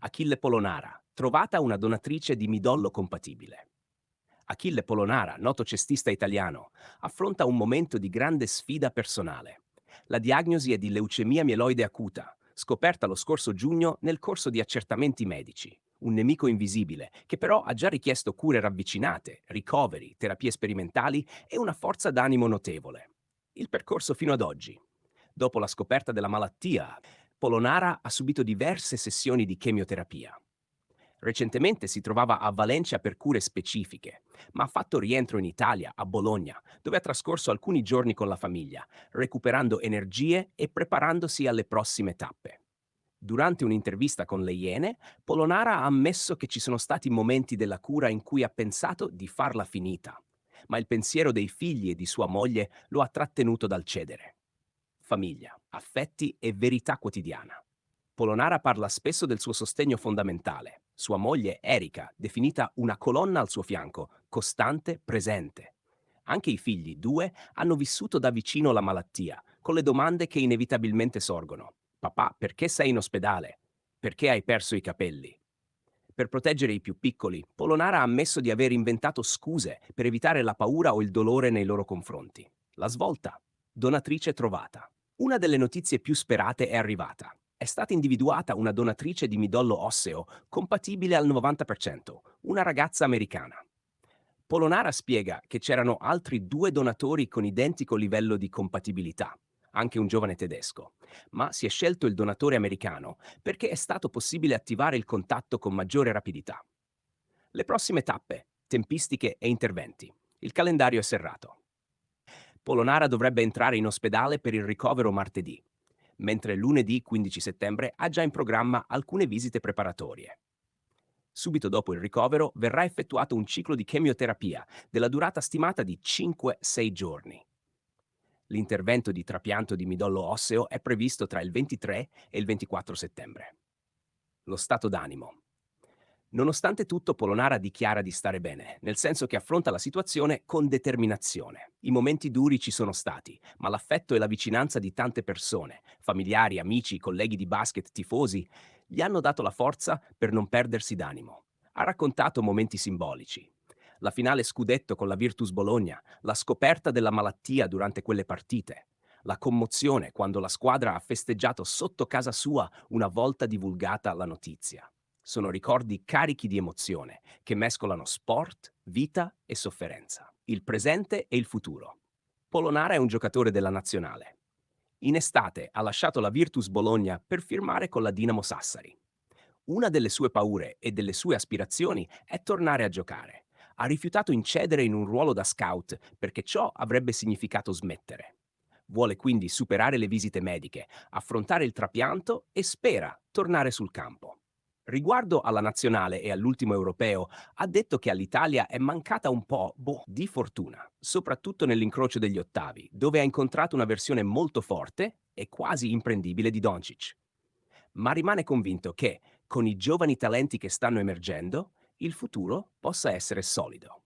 Achille Polonara, trovata una donatrice di midollo compatibile. Achille Polonara, noto cestista italiano, affronta un momento di grande sfida personale. La diagnosi è di leucemia mieloide acuta, scoperta lo scorso giugno nel corso di accertamenti medici. Un nemico invisibile, che però ha già richiesto cure ravvicinate, ricoveri, terapie sperimentali e una forza d'animo notevole. Il percorso fino ad oggi. Dopo la scoperta della malattia, Polonara ha subito diverse sessioni di chemioterapia. Recentemente si trovava a Valencia per cure specifiche, ma ha fatto rientro in Italia, a Bologna, dove ha trascorso alcuni giorni con la famiglia, recuperando energie e preparandosi alle prossime tappe. Durante un'intervista con Le Iene, Polonara ha ammesso che ci sono stati momenti della cura in cui ha pensato di farla finita, ma il pensiero dei figli e di sua moglie lo ha trattenuto dal cedere. Famiglia, affetti e verità quotidiana. Polonara parla spesso del suo sostegno fondamentale, sua moglie Erika, definita una colonna al suo fianco, costante, presente. Anche i figli, due, hanno vissuto da vicino la malattia, con le domande che inevitabilmente sorgono. Papà, perché sei in ospedale? Perché hai perso i capelli? Per proteggere i più piccoli, Polonara ha ammesso di aver inventato scuse per evitare la paura o il dolore nei loro confronti. La svolta? Donatrice trovata. Una delle notizie più sperate è arrivata. È stata individuata una donatrice di midollo osseo compatibile al 90%, una ragazza americana. Polonara spiega che c'erano altri due donatori con identico livello di compatibilità, anche un giovane tedesco, ma si è scelto il donatore americano perché è stato possibile attivare il contatto con maggiore rapidità. Le prossime tappe, tempistiche e interventi. Il calendario è serrato. Polonara dovrebbe entrare in ospedale per il ricovero martedì, mentre lunedì 15 settembre ha già in programma alcune visite preparatorie. Subito dopo il ricovero verrà effettuato un ciclo di chemioterapia della durata stimata di 5-6 giorni. L'intervento di trapianto di midollo osseo è previsto tra il 23 e il 24 settembre. Lo stato d'animo. Nonostante tutto, Polonara dichiara di stare bene, nel senso che affronta la situazione con determinazione. I momenti duri ci sono stati, ma l'affetto e la vicinanza di tante persone, familiari, amici, colleghi di basket, tifosi, gli hanno dato la forza per non perdersi d'animo. Ha raccontato momenti simbolici. La finale scudetto con la Virtus Bologna, la scoperta della malattia durante quelle partite, la commozione quando la squadra ha festeggiato sotto casa sua una volta divulgata la notizia. Sono ricordi carichi di emozione che mescolano sport, vita e sofferenza, il presente e il futuro. Polonara è un giocatore della nazionale. In estate ha lasciato la Virtus Bologna per firmare con la Dinamo Sassari. Una delle sue paure e delle sue aspirazioni è tornare a giocare. Ha rifiutato incedere in un ruolo da scout perché ciò avrebbe significato smettere. Vuole quindi superare le visite mediche, affrontare il trapianto e spera tornare sul campo. Riguardo alla nazionale e all'ultimo europeo, ha detto che all'Italia è mancata un po' di fortuna, soprattutto nell'incrocio degli ottavi, dove ha incontrato una versione molto forte e quasi imprendibile di Doncic. Ma rimane convinto che, con i giovani talenti che stanno emergendo, il futuro possa essere solido.